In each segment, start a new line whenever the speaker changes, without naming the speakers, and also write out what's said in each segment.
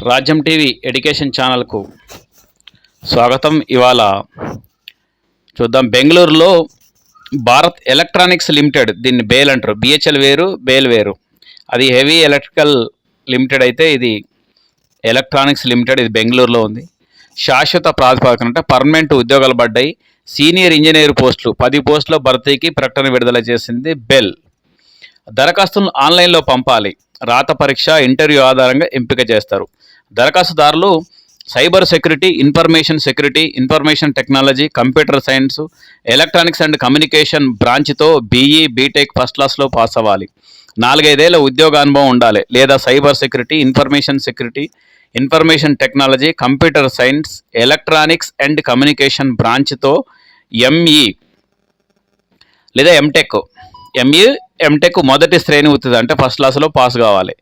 రాజ్యం TV education ఛానల్కు స్వాగతం. ఇవాళ చూద్దాం. బెంగళూరులో భారత్ ఎలక్ట్రానిక్స్ లిమిటెడ్, దీన్ని బేల్ అంటారు. బిహెచ్ఎల్ వేరు, బేల్ వేరు. అది హెవీ ఎలక్ట్రికల్ లిమిటెడ్ అయితే ఇది ఎలక్ట్రానిక్స్ లిమిటెడ్. ఇది బెంగళూరులో ఉంది. శాశ్వత ప్రాతిపదికన అంటే పర్మనెంట్ ఉద్యోగాలు పడ్డాయి. సీనియర్ ఇంజనీర్ పోస్టులు 10 పోస్టుల భర్తీకి ప్రకటన విడుదల చేసింది బెల్. దరఖాస్తులను ఆన్లైన్లో పంపాలి. రాత పరీక్ష, ఇంటర్వ్యూ ఆధారంగా ఎంపిక చేస్తారు. దరఖాస్తుదారులు cyber security, information technology, computer science, electronics and communication బ్రాంచ్తో బీఈ, బీటెక్ ఫస్ట్ క్లాస్లో పాస్ అవ్వాలి. 4-5 ఏళ్ల ఉద్యోగ అనుభవం ఉండాలి. లేదా cyber security, information technology, computer science, electronics and communication బ్రాంచ్తో ఎంఈ లేదా ఎంటెక్ మొదటి శ్రేణి ఉత్తీర్ణత అంటే ఫస్ట్ క్లాస్లో పాస్ కావాలి.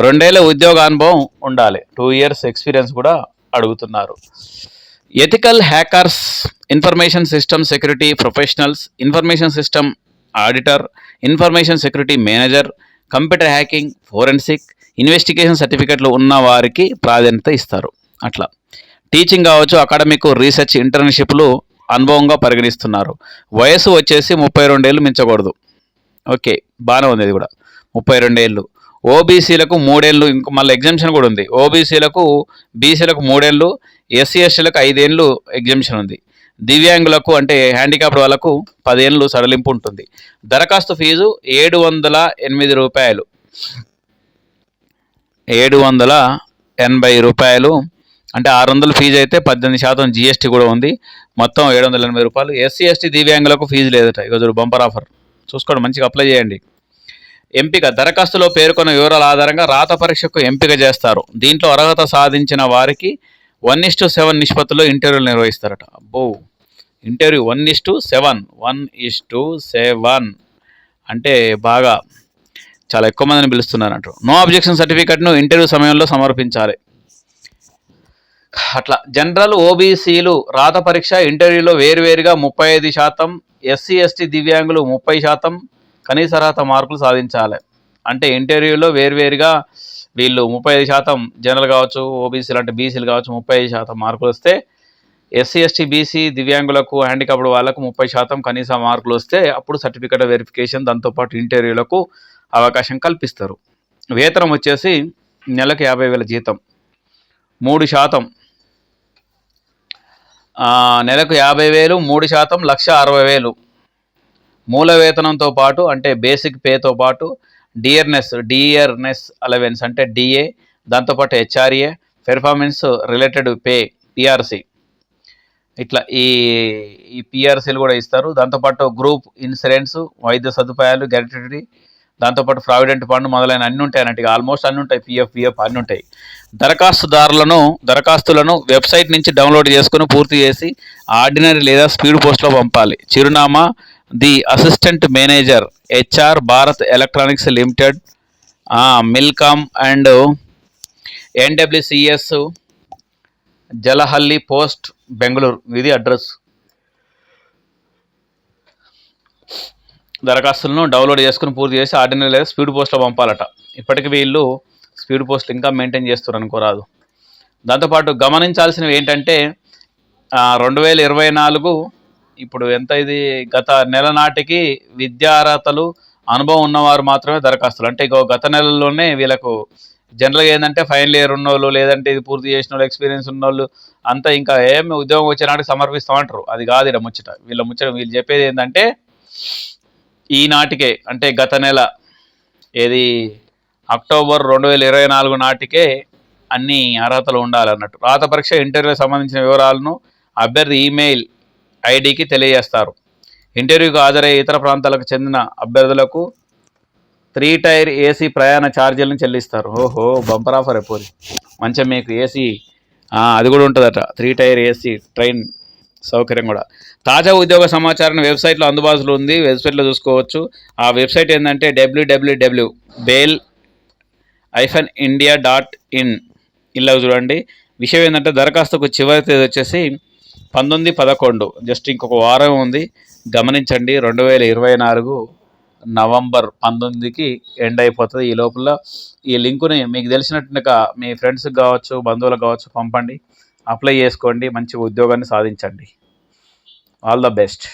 2 ఏళ్ల ఉద్యోగ అనుభవం ఉండాలి. 2 years ఎక్స్పీరియన్స్ కూడా అడుగుతున్నారు. Ethical hackers, information system security professionals, information system auditor, information security manager, computer hacking, forensic, investigation సర్టిఫికెట్లు ఉన్న వారికి ప్రాధాన్యత ఇస్తారు. అట్లా టీచింగ్ కావచ్చు, అకాడమిక్, రీసెర్చ్, ఇంటర్న్షిప్లు అనుభవంగా పరిగణిస్తున్నారు. వయసు వచ్చేసి 32 ఏళ్ళు మించకూడదు. ఓకే, బాగానే ఉంది. ఇది కూడా 32 ఏళ్ళు. ఓబీసీలకు 3 ఏళ్ళు, ఇంకో మళ్ళీ ఎగ్జామ్షన్ కూడా ఉంది. బీసీలకు 3 ఏళ్ళు, ఎస్సీ ఎస్టీలకు 5 ఏళ్ళు ఎగ్జామ్షన్ ఉంది. దివ్యాంగులకు అంటే హ్యాండిక్యాప్డ్ వాళ్ళకు 10 ఏళ్ళు సడలింపు ఉంటుంది. దరఖాస్తు ఫీజు రూ. 780 అంటే 600 ఫీజు అయితే 18% జీఎస్టీ కూడా ఉంది. మొత్తం రూ. 780. ఎస్సీ ఎస్టీ దివ్యాంగులకు ఫీజు లేదట. ఇక చూడు, బంపర్ ఆఫర్ చూసుకోండి, మంచిగా అప్లై చేయండి. ఎంపిక దరఖాస్తులో పేర్కొన్న వివరాల ఆధారంగా రాత పరీక్షకు ఎంపిక చేస్తారు. దీంట్లో అర్హత సాధించిన వారికి 1:7 నిష్పత్తిలో ఇంటర్వ్యూలు నిర్వహిస్తారట. అబ్బో, ఇంటర్వ్యూ 1:7 అంటే బాగా చాలా ఎక్కువ మందిని పిలుస్తున్నారంట. నో అబ్జెక్షన్ సర్టిఫికెట్ను ఇంటర్వ్యూ సమయంలో సమర్పించాలి. అట్లా జనరల్, ఓబీసీలు రాత పరీక్ష, ఇంటర్వ్యూలో వేరువేరుగా 35%, ఎస్సీ ఎస్టీ దివ్యాంగులు 30% కనీస అర్హత మార్కులు సాధించాలి. అంటే ఇంటర్వ్యూలో వేరువేరుగా వీళ్ళు 35%, జనరల్ కావచ్చు, ఓబీసీలు అంటే బీసీలు కావచ్చు 35% మార్కులు వస్తే, ఎస్సీ ఎస్టీ బీసీ దివ్యాంగులకు, హ్యాండిక్యాప్డ్ వాళ్ళకు 30% కనీస మార్కులు వస్తే అప్పుడు సర్టిఫికెట్ వెరిఫికేషన్, దాంతోపాటు ఇంటర్వ్యూలకు అవకాశం కల్పిస్తారు. వేతనం వచ్చేసి నెలకు 50,000 జీతం, 3%, నెలకు 50,000, 3%, 1,60,000. మూల వేతనంతో పాటు అంటే బేసిక్ పేతో పాటు డియర్నెస్ అలవెన్స్ అంటే డిఏ, దాంతోపాటు HRA, performance related pay PRC, ఇట్లా ఈ పిఆర్సీలు కూడా ఇస్తారు. దాంతోపాటు గ్రూప్ ఇన్సూరెన్స్, వైద్య సదుపాయాలు, గ్రాట్యుటీ, దాంతోపాటు ప్రావిడెంట్ ఫండ్ మొదలైన అన్నీ ఉంటాయి అన్నట్టుగా. ఆల్మోస్ట్ అన్నీ ఉంటాయి. పిఎఫ్ అన్నీ ఉంటాయి. దరఖాస్తులను వెబ్సైట్ నుంచి డౌన్లోడ్ చేసుకుని పూర్తి చేసి ఆర్డినరీ లేదా స్పీడ్ పోస్ట్లో పంపాలి. చిరునామా the assistant manager, HR, Bharat electronics limited, Milcom and NWCS, Jalahalli post, Bengaluru. ఇది అడ్రస్. దరఖాస్తులను డౌన్లోడ్ చేసుకుని పూర్తి చేసి ఆర్డినరీ లేదా స్పీడ్ పోస్ట్లో పంపాలట. ఇప్పటికి వీళ్ళు స్పీడ్ పోస్టులు ఇంకా మెయింటైన్ చేస్తారు అనుకోరాదు. దాంతోపాటు గమనించాల్సినవి ఏంటంటే 2024 ఇప్పుడు ఎంత, ఇది గత నెల నాటికి విద్యార్హతలు, అనుభవం ఉన్నవారు మాత్రమే దరఖాస్తులు. అంటే గత నెలల్లోనే వీళ్ళకు జనరల్గా ఏంటంటే ఫైనల్ ఇయర్ ఉన్నోళ్ళు, లేదంటే ఇది పూర్తి చేసిన వాళ్ళు, ఎక్స్పీరియన్స్ ఉన్నోళ్ళు అంతా ఇంకా ఏమి ఉద్యోగం వచ్చే నాటికి సమర్పిస్తామంటారు. అది కాదు ఇలా ముచ్చట. వీళ్ళు చెప్పేది ఏంటంటే ఈనాటికే అంటే గత నెల ఏది అక్టోబర్ 2024 నాటికే అన్ని అర్హతలు ఉండాలన్నట్టు. రాత పరీక్ష, ఇంటర్వ్యూకి సంబంధించిన వివరాలను అభ్యర్థి ఈమెయిల్ ఐడికి తెలియజేస్తారు. ఇంటర్వ్యూకి హాజరయ్యే ఇతర ప్రాంతాలకు చెందిన అభ్యర్థులకు 3 టైర్ ఏసీ ప్రయాణ ఛార్జీలను చెల్లిస్తారు. ఓహో, బంపర్ ఆఫర్ ఎప్పుడు. మంచిగా మీకు ఏసీ అది కూడా ఉంటుందట. 3 టైర్ ఏసీ ట్రైన్ సౌకర్యం కూడా. తాజా ఉద్యోగ సమాచారం వెబ్సైట్లో అందుబాటులో ఉంది. వెబ్సైట్లో చూసుకోవచ్చు. ఆ వెబ్సైట్ ఏంటంటే www.bail-india.in. ఇలా చూడండి. విషయం ఏంటంటే దరఖాస్తుకు చివరి తేదీ వచ్చేసి 19/11. జస్ట్ ఇంకొక వారం ఉంది. గమనించండి. 2024 నవంబర్ 19కి ఎండ్ అయిపోతుంది. ఈ లోపల ఈ లింకుని మీకు తెలిసినట్టుగా మీ ఫ్రెండ్స్కి కావచ్చు, బంధువులకు కావచ్చు పంపండి. అప్లై చేసుకోండి, మంచి ఉద్యోగాన్ని సాధించండి. All the best.